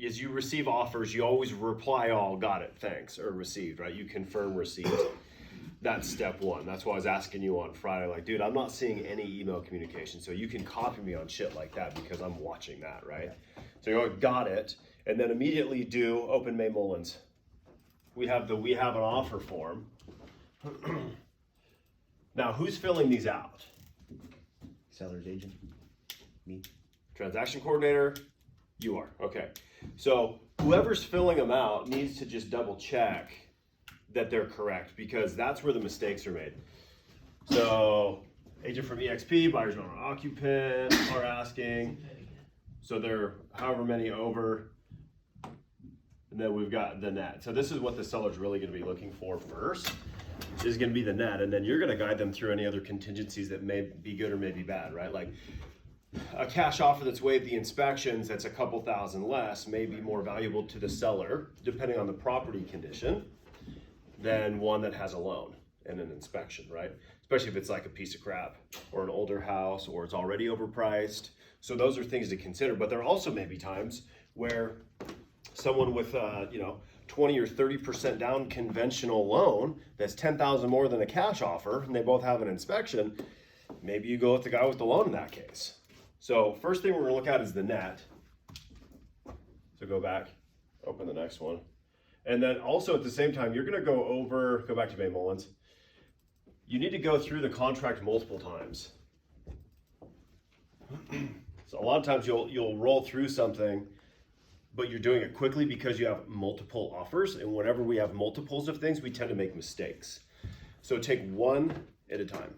as you receive offers, you always reply all, got it, thanks, or received, right? You confirm receipt. That's step one. That's why I was asking you on Friday, like, dude, I'm not seeing any email communication. So you can copy me on shit like that because I'm watching that, right? So you're like, got it. And then immediately do open May Mullins. We have an offer form. Now, who's filling these out? Seller's agent. Me. Transaction coordinator. You are. Okay. So whoever's filling them out needs to just double check that they're correct, because that's where the mistakes are made. So agent from EXP, buyer's owner occupant are asking. So they're however many over. And then we've got the net. So this is what the seller's really going to be looking for first, is going to be the net. And then you're going to guide them through any other contingencies that may be good or may be bad, right? Like a cash offer that's waived the inspections, that's a couple thousand less, may be more valuable to the seller, depending on the property condition, than one that has a loan and an inspection, right? Especially if it's like a piece of crap or an older house or it's already overpriced. So those are things to consider. But there also may be times where someone with 20 or 30% down conventional loan that's 10,000 more than a cash offer, and they both have an inspection, maybe you go with the guy with the loan in that case. So first thing we're gonna look at is the net. So go back, open the next one. And then also at the same time, you're gonna go back to May Mullins. You need to go through the contract multiple times. So a lot of times you'll roll through something, but you're doing it quickly because you have multiple offers. And whenever we have multiples of things, we tend to make mistakes. So take one at a time.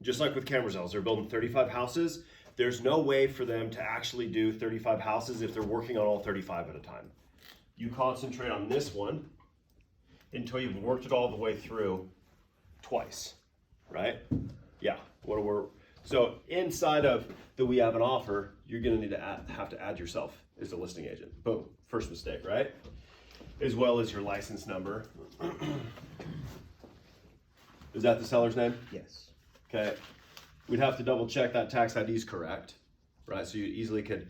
Just like with Camerzels, they're building 35 houses. There's no way for them to actually do 35 houses if they're working on all 35 at a time. You concentrate on this one until you've worked it all the way through twice, right? Yeah, so inside of the we have an offer, you're gonna need to have to add yourself as a listing agent. Boom, first mistake, right? As well as your license number. Is that the seller's name? Yes. Okay, we'd have to double check that tax ID is correct, right? So you easily could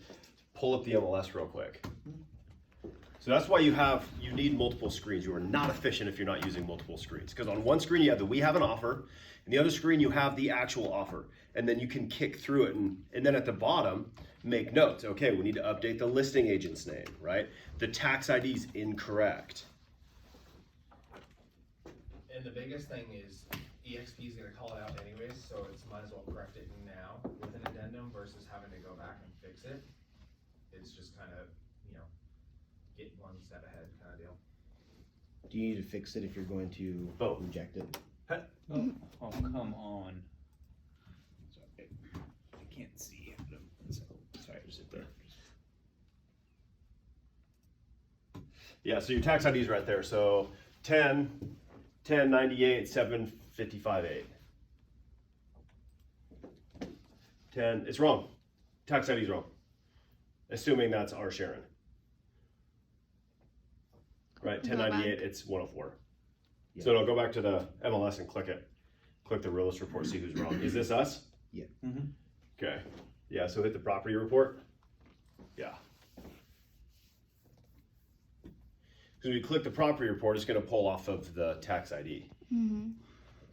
pull up the MLS real quick. So that's why you need multiple screens. You are not efficient if you're not using multiple screens. Because on one screen you have the we have an offer, and the other screen you have the actual offer. And then you can kick through it, and then at the bottom, make notes. Okay, we need to update the listing agent's name, right? The tax ID is incorrect. And the biggest thing is EXP is gonna call it out anyways, so it's might as well correct it now with an addendum versus having to go back and fix it. It's just kind of, get one step ahead kind of deal. Do you need to fix it if you're going to reject it? Oh, come on. Sorry, I can't see. Sorry, just sit there. Yeah, so your tax ID is right there. So 1098 755 8. 10, it's wrong. Tax ID is wrong. Assuming that's our Sharon. Right, 1098, it's 104. Yeah. So no, go back to the MLS and click it. Click the realist report, see who's wrong. Is this us? Yeah. Mm-hmm. Okay. Yeah, so hit the property report. Yeah. Because when you click the property report, it's going to pull off of the tax ID. Mm-hmm.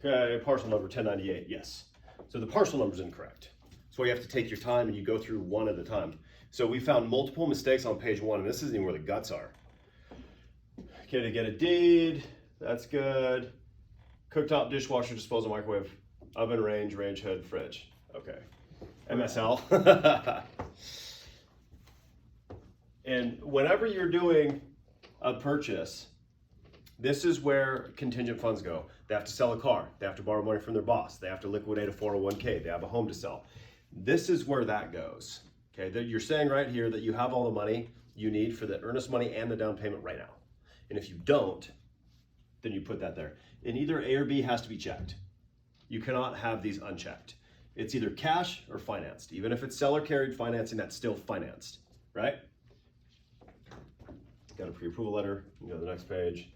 Okay, parcel number 1098, yes. So the parcel number is incorrect. So you have to take your time and you go through one at a time. So we found multiple mistakes on page one, and this isn't even where the guts are. Okay, to get a deed, that's good. Cooktop, dishwasher, disposal, microwave, oven, range hood, fridge. Okay. MSL. And whenever you're doing a purchase, this is where contingent funds go. They have to sell a car. They have to borrow money from their boss. They have to liquidate a 401k. They have a home to sell. This is where that goes. Okay, you're saying right here that you have all the money you need for the earnest money and the down payment right now. And if you don't, then you put that there. And either A or B has to be checked. You cannot have these unchecked. It's either cash or financed. Even if it's seller carried financing, that's still financed, right? Got a pre-approval letter. You go to the next page.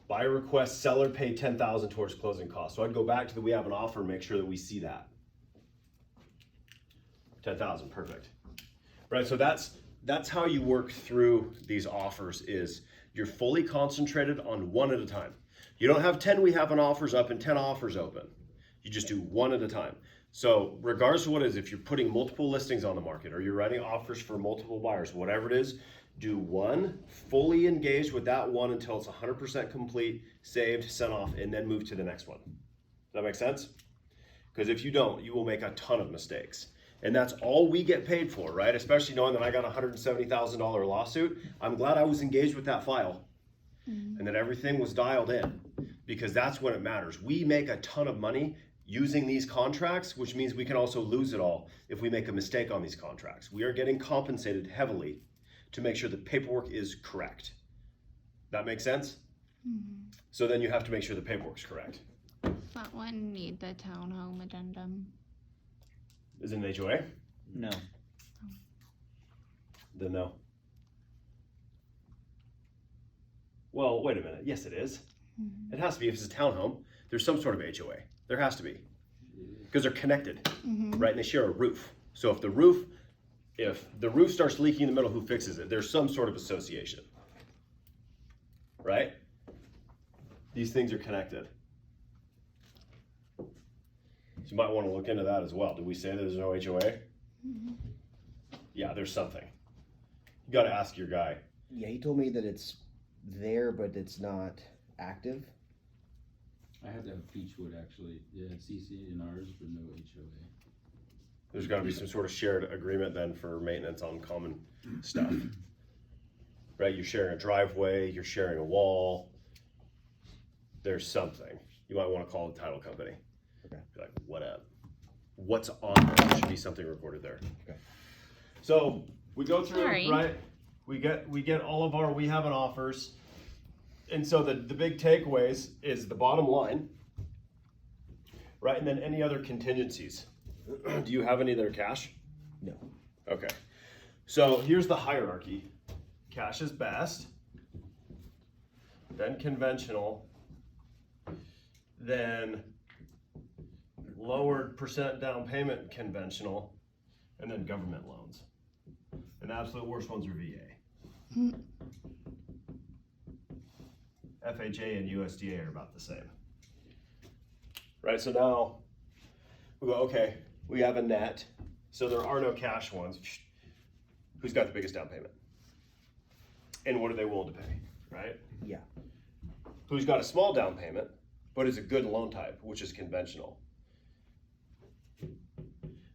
Buyer request, seller pay $10,000 towards closing costs. So I'd go back to the we have an offer and make sure that we see that. $10,000, perfect. Right, so that's that's how you work through these offers is you're fully concentrated on one at a time. You don't have 10 we have on offers up and 10 offers open. You just do one at a time. So regardless of what it is, if you're putting multiple listings on the market or you're writing offers for multiple buyers, whatever it is, do one, fully engage with that one until it's 100% complete, saved, sent off, and then move to the next one. Does that make sense? Because if you don't, you will make a ton of mistakes. And that's all we get paid for, right? Especially knowing that I got a $170,000 lawsuit. I'm glad I was engaged with that file and that everything was dialed in, because that's when it matters. We make a ton of money using these contracts, which means we can also lose it all if we make a mistake on these contracts. We are getting compensated heavily to make sure the paperwork is correct. That makes sense? So then you have to make sure the paperwork's correct. Does that one need the townhome addendum? Is it an HOA? No. Then no. Well, wait a minute. Yes, it is. It has to be. If it's a townhome, there's some sort of HOA. There has to be. Because they're connected, right? And they share a roof. So if the roof starts leaking in the middle, who fixes it? There's some sort of association, right? These things are connected. So you might want to look into that as well. Did we say there's no HOA? Yeah, there's something. You got to ask your guy. Yeah, he told me that it's there, but it's not active. I had to have Beechwood actually. Yeah, CC in ours, but no HOA. There's got to be some sort of shared agreement then for maintenance on common stuff. Right? You're sharing a driveway, you're sharing a wall. There's something. You might want to call the title company. Okay. Be like, what up? What's on there? There should be something recorded there. Okay. So we go through, Sorry. right? We get all of our we have an offers. And so the big takeaways is the bottom line, right? And then any other contingencies. Do you have any that are cash? No. Okay. So here's the hierarchy. Cash is best, then conventional, then lowered percent down payment conventional, and then government loans. And the absolute worst ones are VA. FHA and USDA are about the same. Right, so now we go, okay, we have a net, so there are no cash ones. Who's got the biggest down payment? And what are they willing to pay, right? Yeah. Who's got a small down payment, but is a good loan type, which is conventional.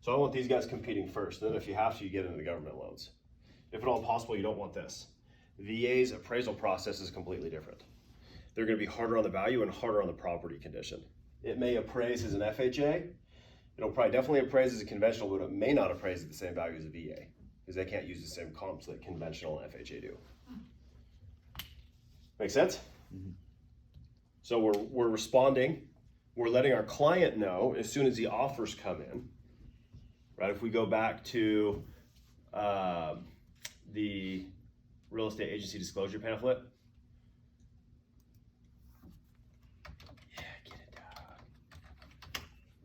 So I want these guys competing first, and then if you have to, you get into the government loans. If at all possible, you don't want this. VA's appraisal process is completely different. They're gonna be harder on the value and harder on the property condition. It may appraise as an FHA. It'll probably definitely appraise as a conventional, but it may not appraise at the same value as a VA, because they can't use the same comps that conventional and FHA do. Make sense? So we're responding, we're letting our client know as soon as the offers come in, right? If we go back to the real estate agency disclosure pamphlet. Yeah, get it down.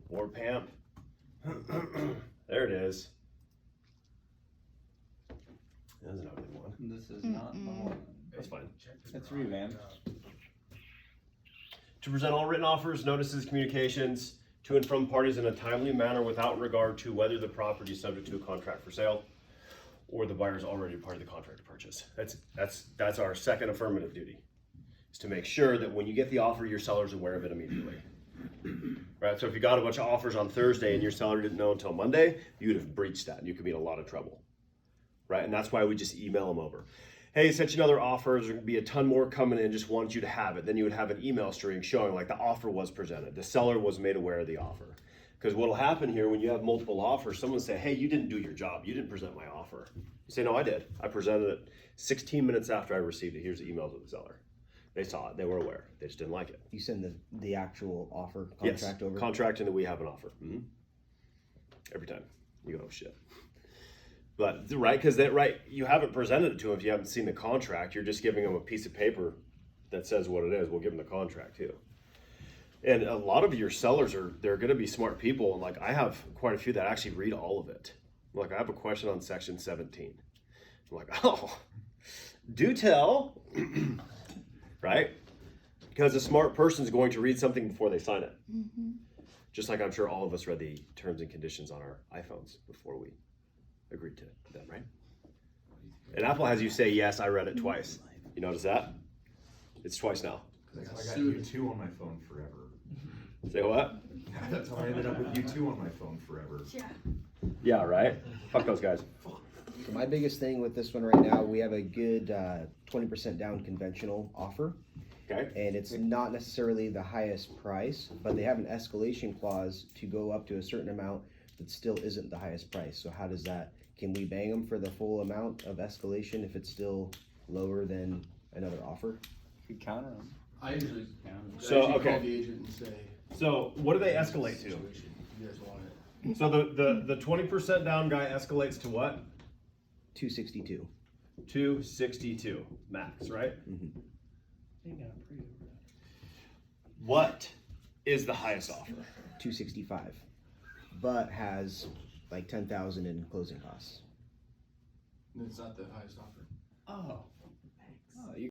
Or PAMP. There it is. That's an ugly one. This is not the one. That's fine. It's revamped. To present all written offers, notices, communications to and from parties in a timely manner without regard to whether the property is subject to a contract for sale or the buyer is already part of the contract to purchase. That's our second affirmative duty, is to make sure that when you get the offer, your seller's aware of it immediately. Right? So if you got a bunch of offers on Thursday and your seller didn't know until Monday, you would have breached that and you could be in a lot of trouble. Right? And that's why we just email them over. Hey, sent you another offer, there's gonna be a ton more coming in, just want you to have it. Then you would have an email string showing like the offer was presented. The seller was made aware of the offer. Because what'll happen here when you have multiple offers, someone will say, hey, you didn't do your job. You didn't present my offer. You say, no, I did. I presented it 16 minutes after I received it. Here's the emails with the seller. They saw it, they were aware. They just didn't like it. You send the actual offer contract over? Contract and then we have an offer. Every time. You go, oh shit. But, right, because you haven't presented it to them if you haven't seen the contract. You're just giving them a piece of paper that says what it is. We'll give them the contract too. And a lot of your sellers they're going to be smart people. And like I have quite a few that actually read all of it. Like I have a question on section 17. I'm like, oh, do tell, right? Because a smart person is going to read something before they sign it. Mm-hmm. Just like I'm sure all of us read the terms and conditions on our iPhones before we agreed to them, right? And Apple has you say, yes, I read it twice. You notice that? It's twice now. That's how I got U2 on my phone forever. Say what? That's how I ended up with U2 on my phone forever. Yeah, right? Fuck those guys. So my biggest thing with this one right now, we have a good 20% down conventional offer. Okay. And it's not necessarily the highest price, but they have an escalation clause to go up to a certain amount that still isn't the highest price. So how does that, can we bang them for the full amount of escalation if it's still lower than another offer? You could counter them. I usually, So, call okay. the agent and say, So what do they escalate to? situation, you guys want it. So the 20% down guy escalates to what? 262. 262 max, right? Mm-hmm. What is the highest offer? 265, but has like 10,000 in closing costs. And it's not the highest offer. Oh. Oh, you